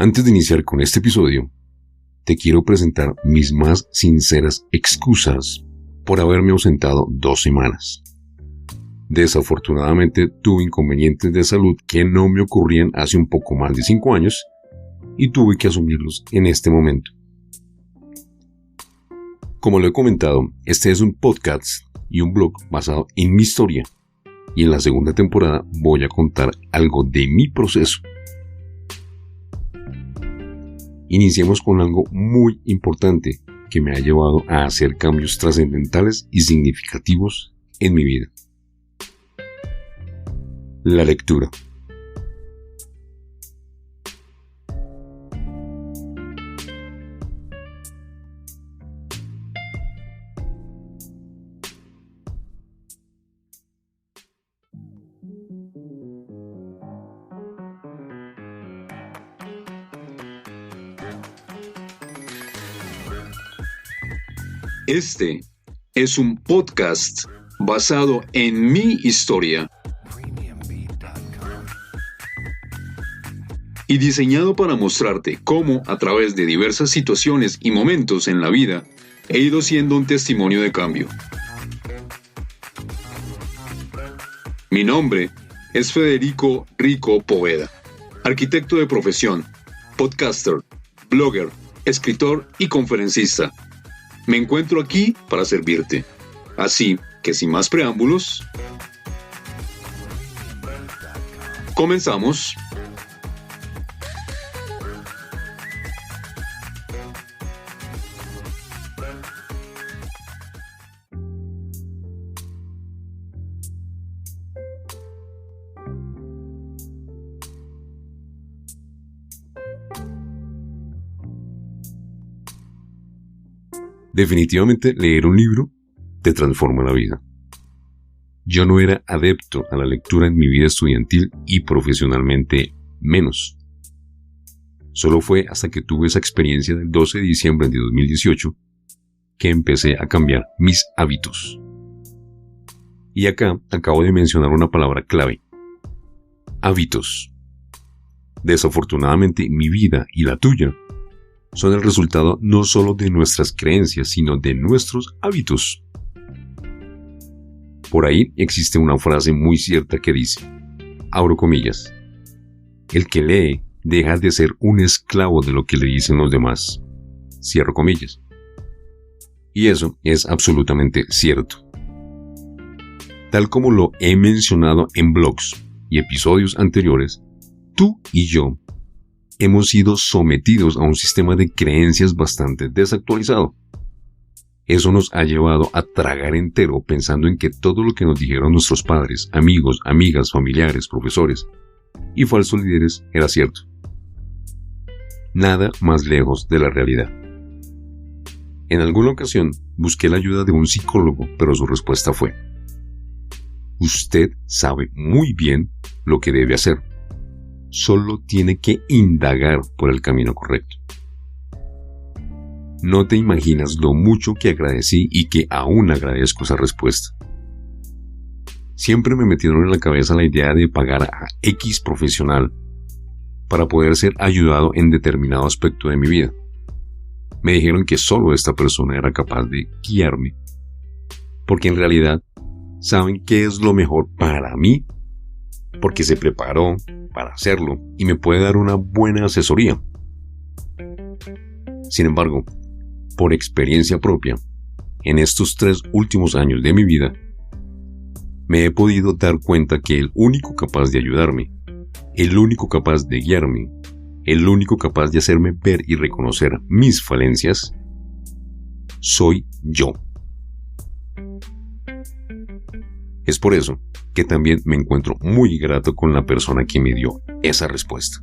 Antes de iniciar con este episodio, te quiero presentar mis más sinceras excusas por haberme ausentado 2 semanas. Desafortunadamente tuve inconvenientes de salud que no me ocurrían hace un poco más de 5 años y tuve que asumirlos en este momento. Como lo he comentado, este es un podcast y un blog basado en mi historia y en la segunda temporada voy a contar algo de mi proceso. Iniciemos con algo muy importante que me ha llevado a hacer cambios trascendentales y significativos en mi vida. La lectura. Este es un podcast basado en mi historia y diseñado para mostrarte cómo, a través de diversas situaciones y momentos en la vida, he ido siendo un testimonio de cambio. Mi nombre es Federico Rico Poveda, arquitecto de profesión, podcaster, blogger, escritor y conferencista. Me encuentro aquí para servirte. Así que sin más preámbulos, comenzamos. Definitivamente leer un libro te transforma la vida. Yo no era adepto a la lectura en mi vida estudiantil y profesionalmente menos. Solo fue hasta que tuve esa experiencia del 12 de diciembre de 2018 que empecé a cambiar mis hábitos. Y acá acabo de mencionar una palabra clave: hábitos. Desafortunadamente mi vida y la tuya son el resultado no solo de nuestras creencias, sino de nuestros hábitos. Por ahí existe una frase muy cierta que dice, abro comillas, el que lee deja de ser un esclavo de lo que le dicen los demás, cierro comillas. Y eso es absolutamente cierto. Tal como lo he mencionado en blogs y episodios anteriores, tú y yo hemos sido sometidos a un sistema de creencias bastante desactualizado. Eso nos ha llevado a tragar entero pensando en que todo lo que nos dijeron nuestros padres, amigos, amigas, familiares, profesores y falsos líderes era cierto. Nada más lejos de la realidad. En alguna ocasión busqué la ayuda de un psicólogo, pero su respuesta fue: usted sabe muy bien lo que debe hacer. Solo tiene que indagar por el camino correcto. No te imaginas lo mucho que agradecí y que aún agradezco esa respuesta. Siempre me metieron en la cabeza la idea de pagar a X profesional para poder ser ayudado en determinado aspecto de mi vida. Me dijeron que solo esta persona era capaz de guiarme, porque en realidad saben qué es lo mejor para mí, porque se preparó para hacerlo y me puede dar una buena asesoría. Sin embargo, por experiencia propia, en estos 3 últimos años de mi vida, me he podido dar cuenta que el único capaz de ayudarme, el único capaz de guiarme, el único capaz de hacerme ver y reconocer mis falencias, soy yo. Es por eso que también me encuentro muy grato con la persona que me dio esa respuesta.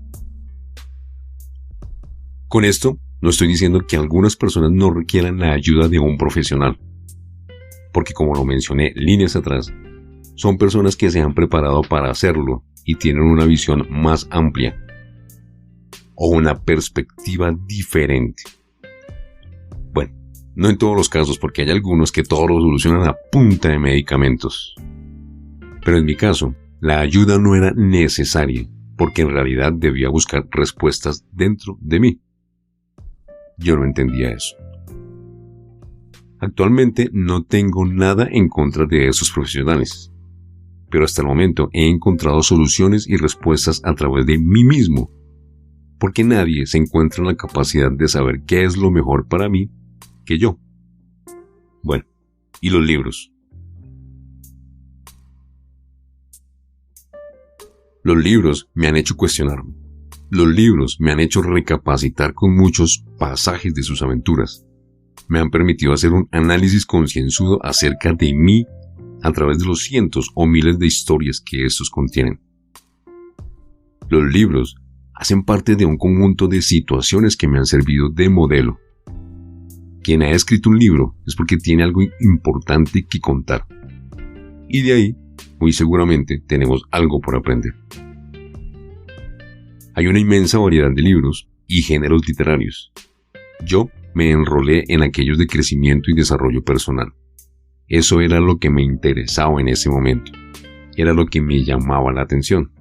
Con esto, no estoy diciendo que algunas personas no requieran la ayuda de un profesional, porque como lo mencioné líneas atrás, son personas que se han preparado para hacerlo y tienen una visión más amplia o una perspectiva diferente. Bueno, no en todos los casos, porque hay algunos que todo lo solucionan a punta de medicamentos. Pero en mi caso, la ayuda no era necesaria, porque en realidad debía buscar respuestas dentro de mí. Yo no entendía eso. Actualmente no tengo nada en contra de esos profesionales, pero hasta el momento he encontrado soluciones y respuestas a través de mí mismo, porque nadie se encuentra en la capacidad de saber qué es lo mejor para mí que yo. Bueno, ¿y los libros? Los libros me han hecho cuestionarme. Los libros me han hecho recapacitar con muchos pasajes de sus aventuras. Me han permitido hacer un análisis concienzudo acerca de mí a través de los cientos o miles de historias que estos contienen. Los libros hacen parte de un conjunto de situaciones que me han servido de modelo. Quien ha escrito un libro es porque tiene algo importante que contar. Y de ahí, muy seguramente, tenemos algo por aprender. Hay una inmensa variedad de libros y géneros literarios. Yo me enrolé en aquellos de crecimiento y desarrollo personal. Eso era lo que me interesaba en ese momento. Era lo que me llamaba la atención.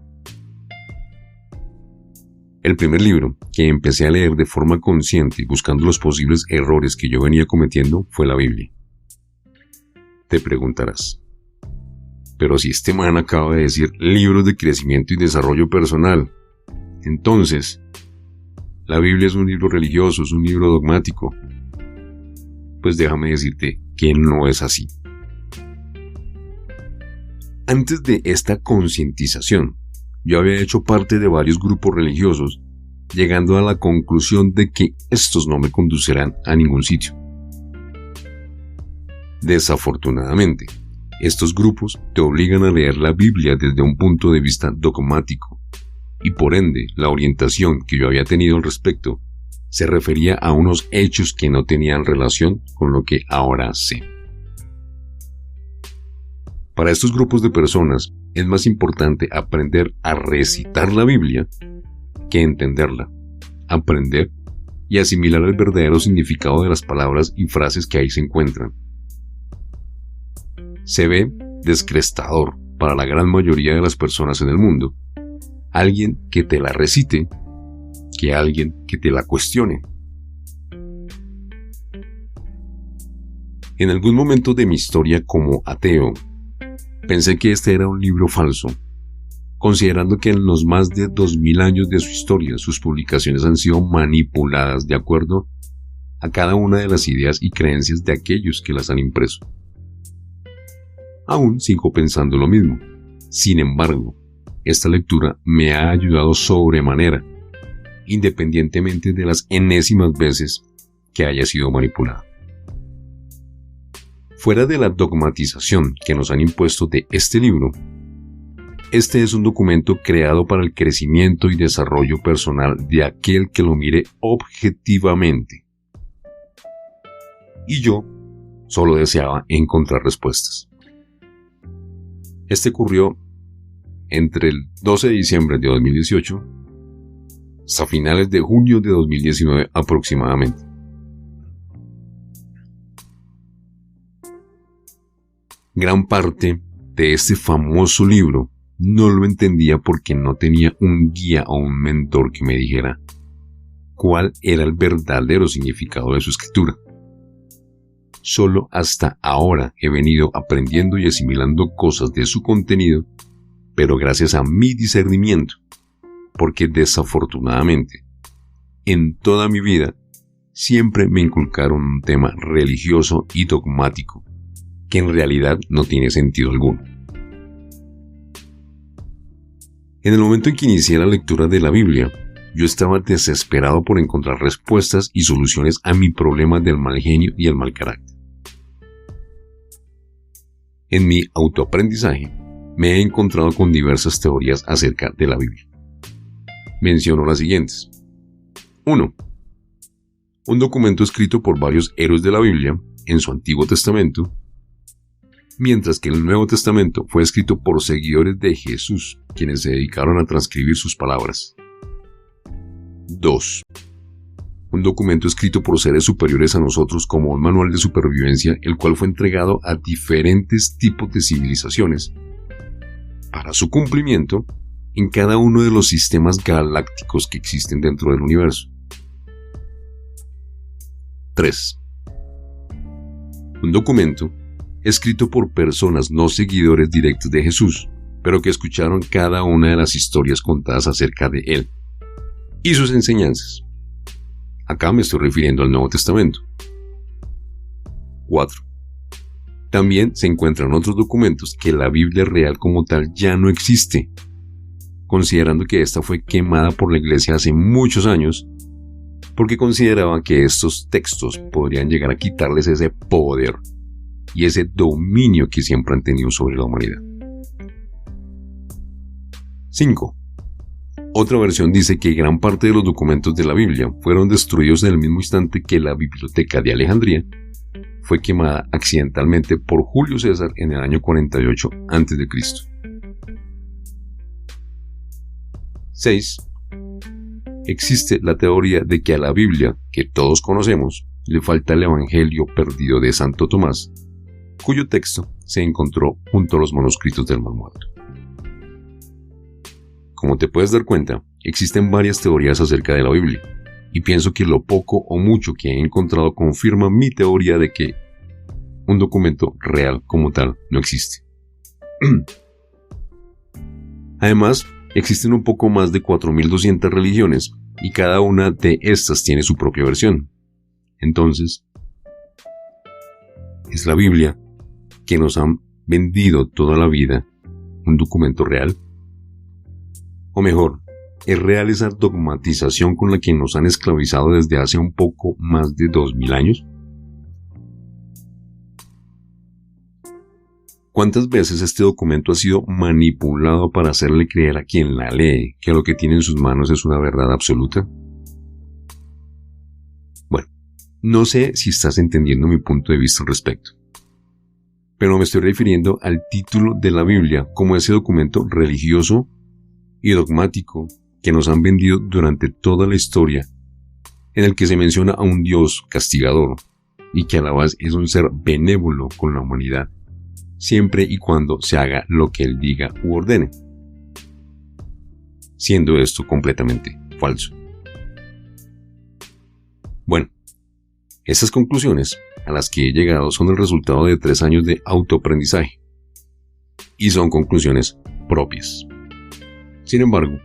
El primer libro que empecé a leer de forma consciente y buscando los posibles errores que yo venía cometiendo fue la Biblia. Te preguntarás, pero si este man acaba de decir libros de crecimiento y desarrollo personal, entonces, la Biblia es un libro religioso, es un libro dogmático. Pues déjame decirte que no es así. Antes de esta concientización, yo había hecho parte de varios grupos religiosos, llegando a la conclusión de que estos no me conducirán a ningún sitio. Desafortunadamente, estos grupos te obligan a leer la Biblia desde un punto de vista dogmático, y por ende, la orientación que yo había tenido al respecto se refería a unos hechos que no tenían relación con lo que ahora sé. Para estos grupos de personas es más importante aprender a recitar la Biblia que entenderla, aprender y asimilar el verdadero significado de las palabras y frases que ahí se encuentran. Se ve descrestador para la gran mayoría de las personas en el mundo alguien que te la recite que alguien que te la cuestione. En algún momento de mi historia como ateo, pensé que este era un libro falso, considerando que en los más de 2000 años de su historia, sus publicaciones han sido manipuladas de acuerdo a cada una de las ideas y creencias de aquellos que las han impreso. Aún sigo pensando lo mismo. Sin embargo, esta lectura me ha ayudado sobremanera, independientemente de las enésimas veces que haya sido manipulada. Fuera de la dogmatización que nos han impuesto de este libro, este es un documento creado para el crecimiento y desarrollo personal de aquel que lo mire objetivamente. Y yo solo deseaba encontrar respuestas. Este ocurrió entre el 12 de diciembre de 2018 hasta finales de junio de 2019 aproximadamente. Gran parte de este famoso libro no lo entendía porque no tenía un guía o un mentor que me dijera cuál era el verdadero significado de su escritura. Solo hasta ahora he venido aprendiendo y asimilando cosas de su contenido, pero gracias a mi discernimiento, porque desafortunadamente, en toda mi vida, siempre me inculcaron un tema religioso y dogmático, que en realidad no tiene sentido alguno. En el momento en que inicié la lectura de la Biblia, yo estaba desesperado por encontrar respuestas y soluciones a mi problema del mal genio y el mal carácter. En mi autoaprendizaje, me he encontrado con diversas teorías acerca de la Biblia. Menciono las siguientes. 1. Un documento escrito por varios héroes de la Biblia en su Antiguo Testamento, mientras que el Nuevo Testamento fue escrito por seguidores de Jesús, quienes se dedicaron a transcribir sus palabras. 2. Un documento escrito por seres superiores a nosotros como un manual de supervivencia, el cual fue entregado a diferentes tipos de civilizaciones para su cumplimiento en cada uno de los sistemas galácticos que existen dentro del universo. 3. Un documento escrito por personas no seguidores directos de Jesús, pero que escucharon cada una de las historias contadas acerca de él y sus enseñanzas. Acá me estoy refiriendo al Nuevo Testamento. 4. También se encuentran otros documentos que la Biblia real como tal ya no existe, considerando que esta fue quemada por la iglesia hace muchos años, porque consideraban que estos textos podrían llegar a quitarles ese poder y ese dominio que siempre han tenido sobre la humanidad. 5. Otra versión dice que gran parte de los documentos de la Biblia fueron destruidos en el mismo instante que la biblioteca de Alejandría fue quemada accidentalmente por Julio César en el año 48 a.C. 6. Existe la teoría de que a la Biblia, que todos conocemos, le falta el Evangelio perdido de Santo Tomás, cuyo texto se encontró junto a los manuscritos del Mar Muerto. Como te puedes dar cuenta, existen varias teorías acerca de la Biblia, y pienso que lo poco o mucho que he encontrado confirma mi teoría de que un documento real como tal no existe. Además, existen un poco más de 4.200 religiones y cada una de estas tiene su propia versión. Entonces, ¿es la Biblia que nos han vendido toda la vida un documento real? O mejor, ¿es real esa dogmatización con la que nos han esclavizado desde hace un poco más de 2000 años? ¿Cuántas veces este documento ha sido manipulado para hacerle creer a quien la lee que lo que tiene en sus manos es una verdad absoluta? Bueno, no sé si estás entendiendo mi punto de vista al respecto, pero me estoy refiriendo al título de la Biblia como ese documento religioso y dogmático que nos han vendido durante toda la historia, en el que se menciona a un Dios castigador y que a la vez es un ser benévolo con la humanidad, siempre y cuando se haga lo que Él diga u ordene, siendo esto completamente falso. Bueno, estas conclusiones a las que he llegado son el resultado de 3 años de autoaprendizaje, y son conclusiones propias. Sin embargo,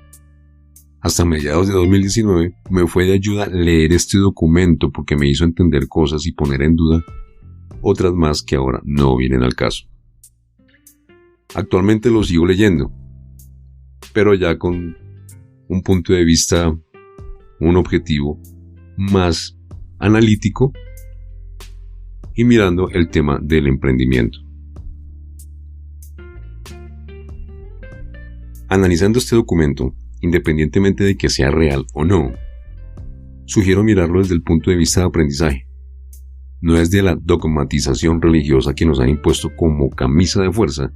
hasta mediados de 2019 me fue de ayuda leer este documento porque me hizo entender cosas y poner en duda otras más que ahora no vienen al caso. Actualmente lo sigo leyendo, pero ya con un punto de vista, un objetivo más analítico y mirando el tema del emprendimiento. Analizando este documento, independientemente de que sea real o no, sugiero mirarlo desde el punto de vista de aprendizaje. No es de la dogmatización religiosa que nos han impuesto como camisa de fuerza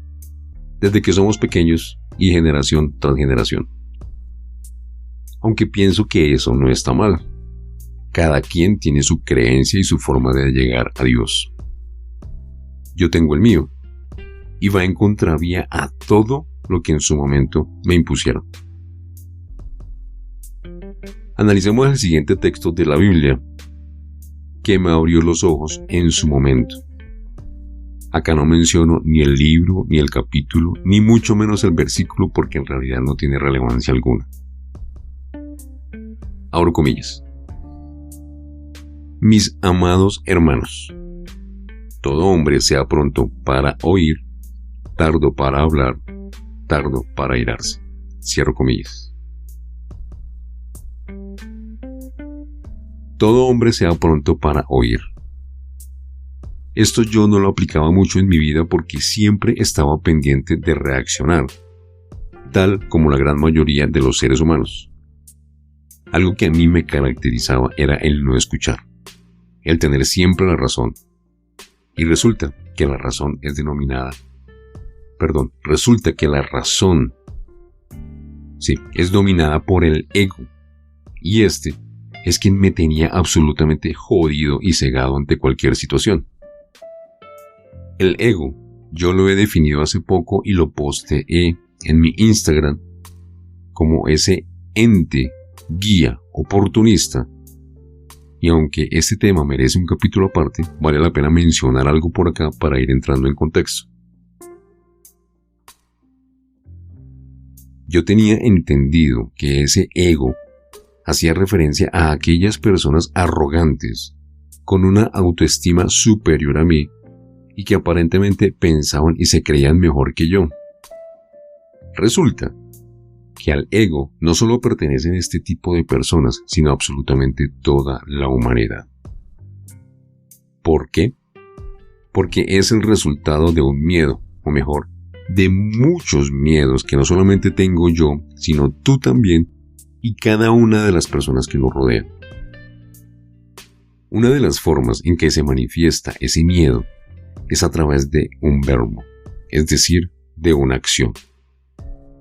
desde que somos pequeños y generación tras generación. Aunque pienso que eso no está mal. Cada quien tiene su creencia y su forma de llegar a Dios. Yo tengo el mío, y va en contravía a todo lo que en su momento me impusieron. Analicemos el siguiente texto de la Biblia que me abrió los ojos en su momento. Acá no menciono ni el libro, ni el capítulo, ni mucho menos el versículo porque en realidad no tiene relevancia alguna. Abro comillas. Mis amados hermanos, todo hombre sea pronto para oír, tardo para hablar, tardo para airarse. Cierro comillas. Todo hombre sea pronto para oír. Esto yo no lo aplicaba mucho en mi vida porque siempre estaba pendiente de reaccionar, tal como la gran mayoría de los seres humanos. Algo que a mí me caracterizaba era el no escuchar, el tener siempre la razón. Y resulta que la razón es es dominada por el ego. Y este es quien me tenía absolutamente jodido y cegado ante cualquier situación. El ego, yo lo he definido hace poco y lo posteé en mi Instagram, como ese ente guía oportunista. Y aunque este tema merece un capítulo aparte, vale la pena mencionar algo por acá para ir entrando en contexto. Yo tenía entendido que ese ego hacía referencia a aquellas personas arrogantes, con una autoestima superior a mí, y que aparentemente pensaban y se creían mejor que yo. Resulta que al ego no solo pertenecen este tipo de personas, sino absolutamente toda la humanidad. ¿Por qué? Porque es el resultado de un miedo, o mejor, de muchos miedos que no solamente tengo yo, sino tú también y cada una de las personas que nos rodean. Una de las formas en que se manifiesta ese miedo es a través de un verbo, es decir, de una acción.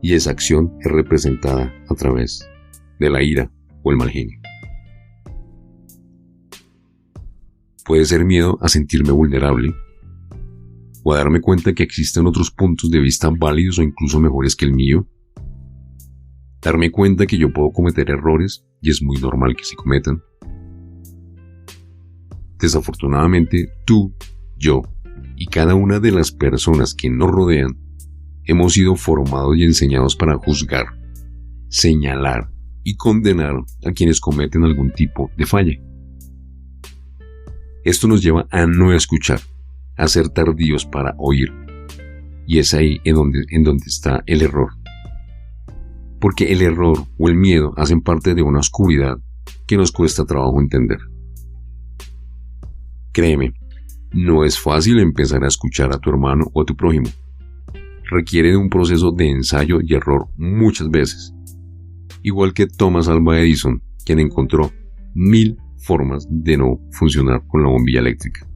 Y esa acción es representada a través de la ira o el mal genio. Puede ser miedo a sentirme vulnerable, o a darme cuenta que existen otros puntos de vista válidos o incluso mejores que el mío. Darme cuenta que yo puedo cometer errores y es muy normal que se cometan. Desafortunadamente, tú, yo y cada una de las personas que nos rodean hemos sido formados y enseñados para juzgar, señalar y condenar a quienes cometen algún tipo de falla. Esto nos lleva a no escuchar, a ser tardíos para oír. Y es ahí en donde está el error. Porque el error o el miedo hacen parte de una oscuridad que nos cuesta trabajo entender. Créeme, no es fácil empezar a escuchar a tu hermano o a tu prójimo. Requiere de un proceso de ensayo y error muchas veces. Igual que Thomas Alva Edison, quien encontró 1000 formas de no funcionar con la bombilla eléctrica.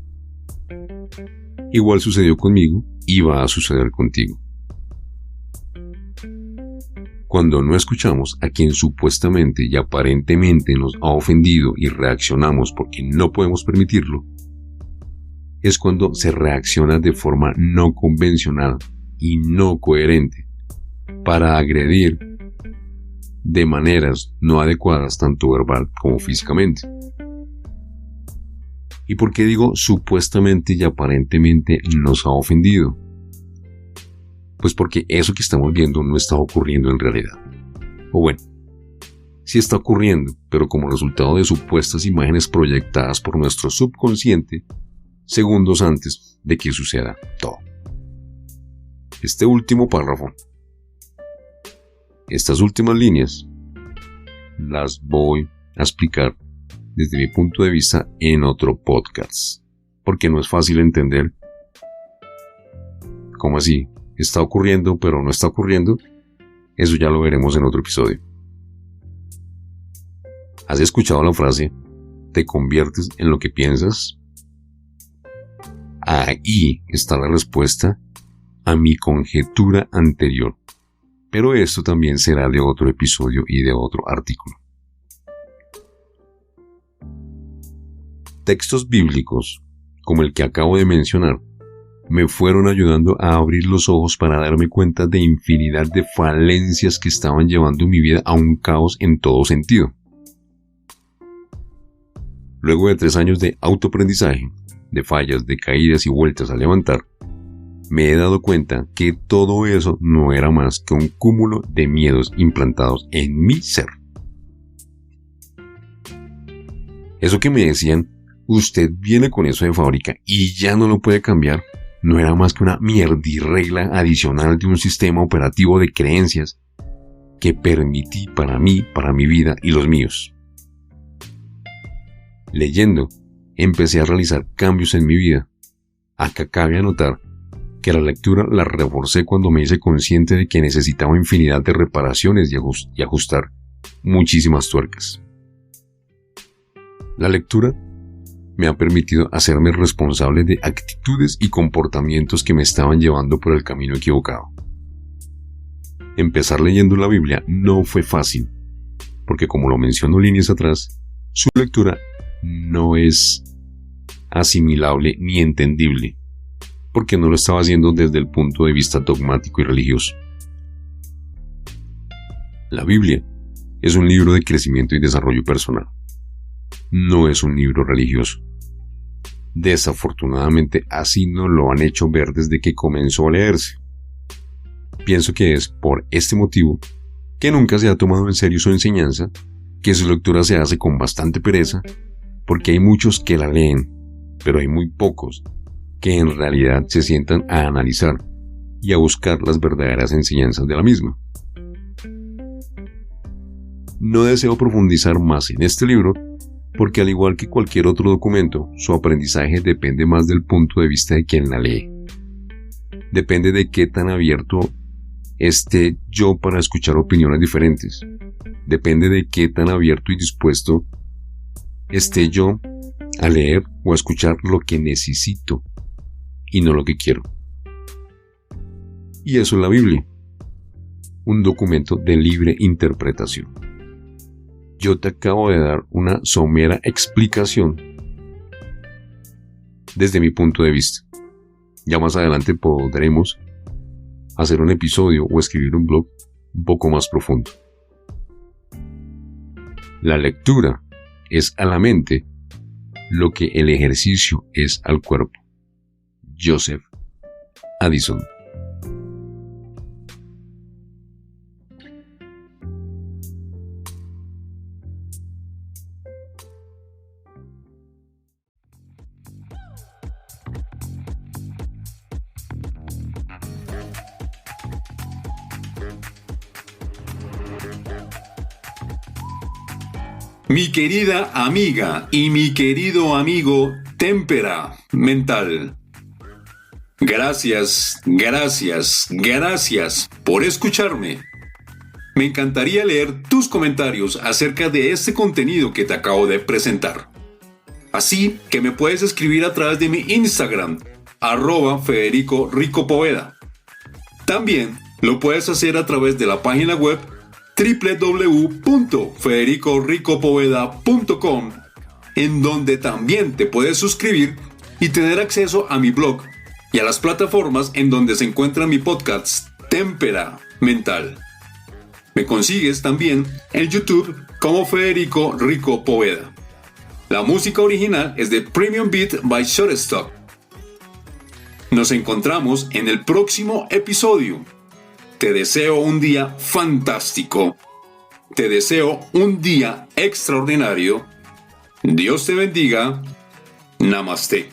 Igual sucedió conmigo y va a suceder contigo. Cuando no escuchamos a quien supuestamente y aparentemente nos ha ofendido y reaccionamos porque no podemos permitirlo, es cuando se reacciona de forma no convencional y no coherente para agredir de maneras no adecuadas tanto verbal como físicamente. ¿Y por qué digo supuestamente y aparentemente nos ha ofendido? Pues porque eso que estamos viendo no está ocurriendo en realidad. O bueno, sí está ocurriendo, pero como resultado de supuestas imágenes proyectadas por nuestro subconsciente segundos antes de que suceda todo. Este último párrafo, estas últimas líneas, las voy a explicar desde mi punto de vista en otro podcast, porque no es fácil entender cómo así está ocurriendo pero no está ocurriendo. Eso ya lo veremos en otro episodio. ¿Has escuchado la frase "te conviertes en lo que piensas"? Ahí está la respuesta a mi conjetura anterior, pero esto también será de otro episodio y de otro artículo. Textos bíblicos, como el que acabo de mencionar, me fueron ayudando a abrir los ojos para darme cuenta de infinidad de falencias que estaban llevando mi vida a un caos en todo sentido. Luego de 3 años de autoaprendizaje, de fallas, de caídas y vueltas a levantar, me he dado cuenta que todo eso no era más que un cúmulo de miedos implantados en mi ser. Eso que me decían, usted viene con eso de fábrica y ya no lo puede cambiar, no era más que una mierdirregla adicional de un sistema operativo de creencias que permití para mí, para mi vida y los míos. Leyendo, empecé a realizar cambios en mi vida. Acá cabe anotar que la lectura la reforcé cuando me hice consciente de que necesitaba infinidad de reparaciones y ajustar muchísimas tuercas. La lectura me ha permitido hacerme responsable de actitudes y comportamientos que me estaban llevando por el camino equivocado. Empezar leyendo la Biblia no fue fácil, porque como lo menciono líneas atrás, su lectura no es asimilable ni entendible, porque no lo estaba haciendo desde el punto de vista dogmático y religioso. La Biblia es un libro de crecimiento y desarrollo personal. No es un libro religioso. Desafortunadamente, así nos lo han hecho ver desde que comenzó a leerse. Pienso que es por este motivo que nunca se ha tomado en serio su enseñanza, que su lectura se hace con bastante pereza, porque hay muchos que la leen, pero hay muy pocos que en realidad se sientan a analizar y a buscar las verdaderas enseñanzas de la misma. No deseo profundizar más en este libro, porque al igual que cualquier otro documento, su aprendizaje depende más del punto de vista de quien la lee. Depende de qué tan abierto esté yo para escuchar opiniones diferentes. Depende de qué tan abierto y dispuesto esté yo a leer o a escuchar lo que necesito y no lo que quiero. Y eso es la Biblia, un documento de libre interpretación. Yo te acabo de dar una somera explicación desde mi punto de vista. Ya más adelante podremos hacer un episodio o escribir un blog un poco más profundo. La lectura es a la mente lo que el ejercicio es al cuerpo. Joseph Addison. Mi querida amiga y mi querido amigo Témpera Mental. Gracias por escucharme. Me encantaría leer tus comentarios acerca de este contenido que te acabo de presentar. Así que me puedes escribir a través de mi Instagram, @FedericoRicoPoveda. También lo puedes hacer a través de la página web www.federicoricopoveda.com, en donde también te puedes suscribir y tener acceso a mi blog y a las plataformas en donde se encuentra mi podcast Témpera Mental. Me consigues también en YouTube como Federico Rico Poveda. La música original es de Premium Beat by Shutterstock. Nos encontramos en el próximo episodio. Te deseo un día fantástico. Te deseo un día extraordinario. Dios te bendiga. Namaste.